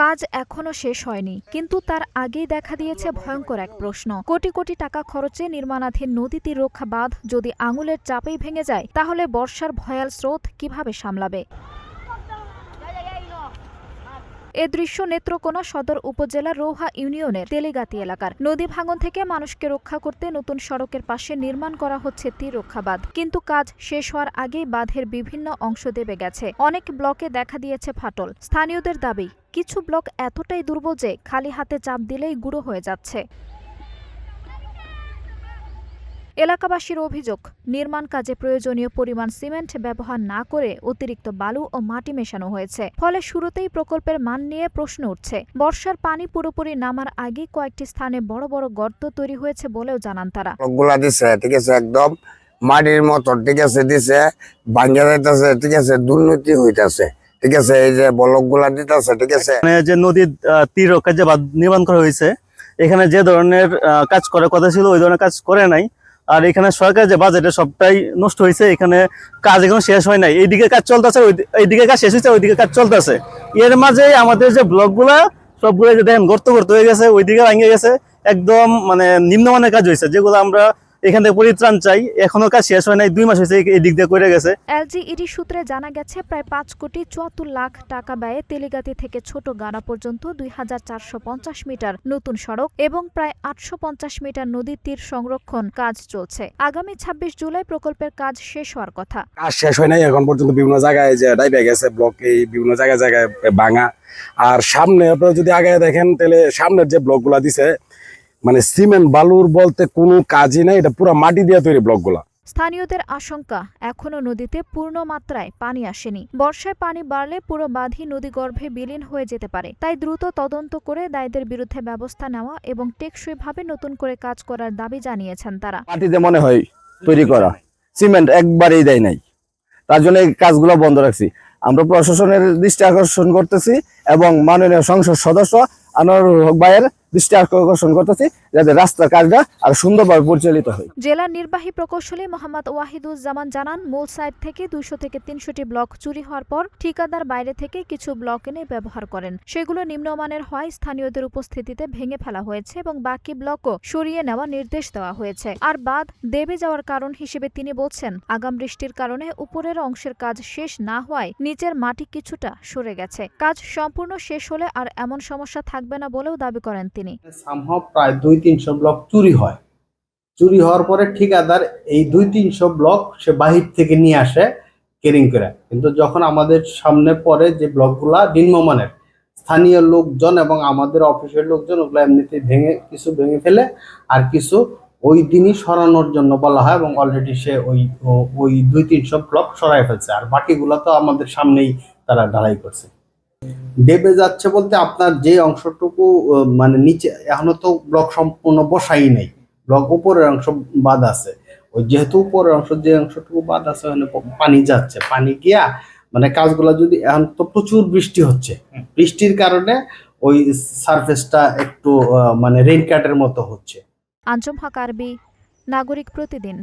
কাজ এখনো শেষ হয়নি, কিন্তু তার আগেই দেখা দিয়েছে ভয়ঙ্কর এক প্রশ্ন। কোটি কোটি টাকা খরচে নির্মাণাধীন নদী তীর রক্ষা বাঁধ যদি আঙুলের চাপেই ভেঙে যায়, তাহলে বর্ষার ভয়াল স্রোত কিভাবে সামলাবে? এ দৃশ্য নেত্রকোনা সদর উপজেলার রৌহা ইউনিয়নের তেলিগাতি এলাকার। নদী ভাঙন থেকে মানুষকে রক্ষা করতে নতুন সড়কের পাশে নির্মাণ করা হচ্ছে তীর রক্ষা বাঁধ, কিন্তু কাজ শেষ হওয়ার আগেই বাঁধের বিভিন্ন অংশ দেবে গেছে। অনেক ব্লকে দেখা দিয়েছে ফাটল। স্থানীয়দের দাবি, কিছু ব্লক এতটাই দুর্বল যে খালি হাতে চাপ দিলেই গুঁড়ো হয়ে যাচ্ছে। এলাকাবাসীর অভিযোগ, নির্মাণ কাজে প্রয়োজনীয় পরিমাণ সিমেন্ট ব্যবহার না করে অতিরিক্ত বালু ও মাটি মেশানো হয়েছে। ফলে শুরুতেই প্রকল্পের মান নিয়ে প্রশ্ন উঠছে। বর্ষার পানি পুরোপুরি নামার আগেই কয়েকটি স্থানে বড় বড় গর্ত তৈরি হয়েছে বলেও জানান তারা। ঠিক আছে, একদম মাটির মতো, ঠিক আছে, দিছে, ভাঙ্গা যাইতেছে, ঠিক আছে, দুর্নীতি হইতেছে, ঠিক আছে, এই যে ব্লকগুলা দিতেছে, ঠিক আছে। যে নদীর তীর রক্ষার যে বাঁধ নির্মাণ করা হয়েছে, এখানে যে ধরনের কাজ করার কথা ছিল ওই ধরনের কাজ করে নাই। আর এখানে সরকারের যে বাজেট সবটাই নষ্ট হয়েছে। এখানে কাজ এখনো শেষ হয় নাই। এইদিকে কাজ চলতেছে, এইদিকে কাজ শেষ হয়েছে, ওইদিকে কাজ চলতেছে। এর মাঝে আমাদের যে ব্লকগুলা সবগুলো যে দেখেন গর্ত হয়ে গেছে, ওইদিকে ভেঙে গেছে। একদম মানে নিম্নমানের কাজ হয়েছে, যেগুলো আমরা এখান থেকে পরিত্রাণ চাই। এখনো কাজ শেষ হয় নাই, 2 মাস হয়েছে এই দিক দিয়ে করে গেছে। এলজিইডি সূত্রে জানা গেছে, প্রায় 5,74,00,000 টাকা ব্যয়ে তেলিগাতি থেকে ছোট গাড়া পর্যন্ত 2,450 মিটার নতুন সড়ক এবং প্রায় 850 মিটার নদীর তীর সংরক্ষণ কাজ চলছে। আগামী 26 জুলাই প্রকল্পের কাজ শেষ হওয়ার কথা। কাজ শেষ হয় নাই এখন পর্যন্ত। বিভিন্ন জায়গায় যে ডাইবে গেছে ব্লক, এই বিভিন্ন জায়গায় জায়গায় ভাঙা। আর সামনে আপনারা যদি আগে দেখেন, তাহলে সামনের যে ব্লকগুলা দিছে, মানে সিমেন্ট বালুর বলতে কোনো কাজই নাই, এটা পুরো মাটি দিয়ে তৈরি ব্লকগুলা। স্থানীয়দের আশঙ্কা, এখনো নদীতে পূর্ণ মাত্রায় পানি আসেনি। বর্ষায় পানি বাড়লে পুরো বাঁধই নদীগর্ভে বিলীন হয়ে যেতে পারে। তাই দ্রুত তদন্ত করে দায়ীদের বিরুদ্ধে ব্যবস্থা নেওয়া এবং টেকসইভাবে নতুন করে কাজ করার দাবি জানিয়েছেন তারা। মাটিতে মনে হয় তৈরি করা, সিমেন্ট একবারেই দেয় নাই, তার জন্য এই কাজগুলো বন্ধ রাখছি। আমরা প্রশাসনের দৃষ্টি আকর্ষণ করতেছি এবং মাননীয় সংসদ সদস্য আনোয়ারুল হক ভাইয়ের দৃষ্টি আকর্ষণ করতেছি, যাতে রাস্তার কাজটা আর সুন্দরভাবে পরিচালিত হয়। জেলার নির্বাহী প্রকৌশলী মোহাম্মদ ওয়াহিদুজ্জামান জানান, মূল সাইট থেকে 200 থেকে 300টি ব্লক চুরি হওয়ার পর ঠিকাদার বাইরে থেকে কিছু ব্লক এনে ব্যবহার করেন। সেগুলো নিম্নমানের হয় স্থানীয়দের উপস্থিতিতে ভেঙে ফেলা হয়েছে এবং বাকি ব্লকও সরিয়ে নেওয়ার নির্দেশ দেওয়া হয়েছে। আর বাঁধ দেবে যাওয়ার কারণ হিসেবে তিনি বলছেন, আগাম বৃষ্টির কারণে উপরের অংশের কাজ শেষ না হওয়ায় নিচের মাটি কিছুটা সরে গেছে। কাজ সম্পূর্ণ শেষ হলে আর এমন সমস্যা থাকবে না বলেও দাবি করেন তিনি। সম্ভব প্রায় 200-300 ব্লক চুরি হয়। চুরি হওয়ার পরে ঠিকাদার এই 200-300 ব্লক সে বাহির থেকে নিয়ে আসে কেরিং করে, কিন্তু যখন আমাদের সামনে পড়ে যে ব্লকগুলা নিম্নমানের, স্থানীয় লোকজন এবং আমাদের অফিসের লোকজন ওগুলো এমনিতে কিছু ভেঙে ফেলে, আর কিছু ওই দিনই সরানোর জন্য বলা হয় এবং অলরেডি সে ওই 200-300 ব্লক সরাই ফেলছে। আর বাকিগুলো তো আমাদের সামনেই তারা ঢালাই করছে। দেবে যাচ্ছে বলতে আপনার যে অংশটুকু মানে নিচে এখনো তো ব্লক সম্পূর্ণ বসাই নাই, ব্লক উপরের অংশ বাদ আছে। ওই যেহেতু উপরের অংশ যে অংশটুকু বাদ আছে ওখানে পানি যাচ্ছে, পানি গিয়া মানে কাজগুলো যদি এখন তো প্রচুর বৃষ্টি হচ্ছে, বৃষ্টির কারণে ওই সারফেসটা একটু মানে রেইন কাটের মতো হচ্ছে। আঞ্জুম হক আরবি, নাগরিক প্রতিদিন।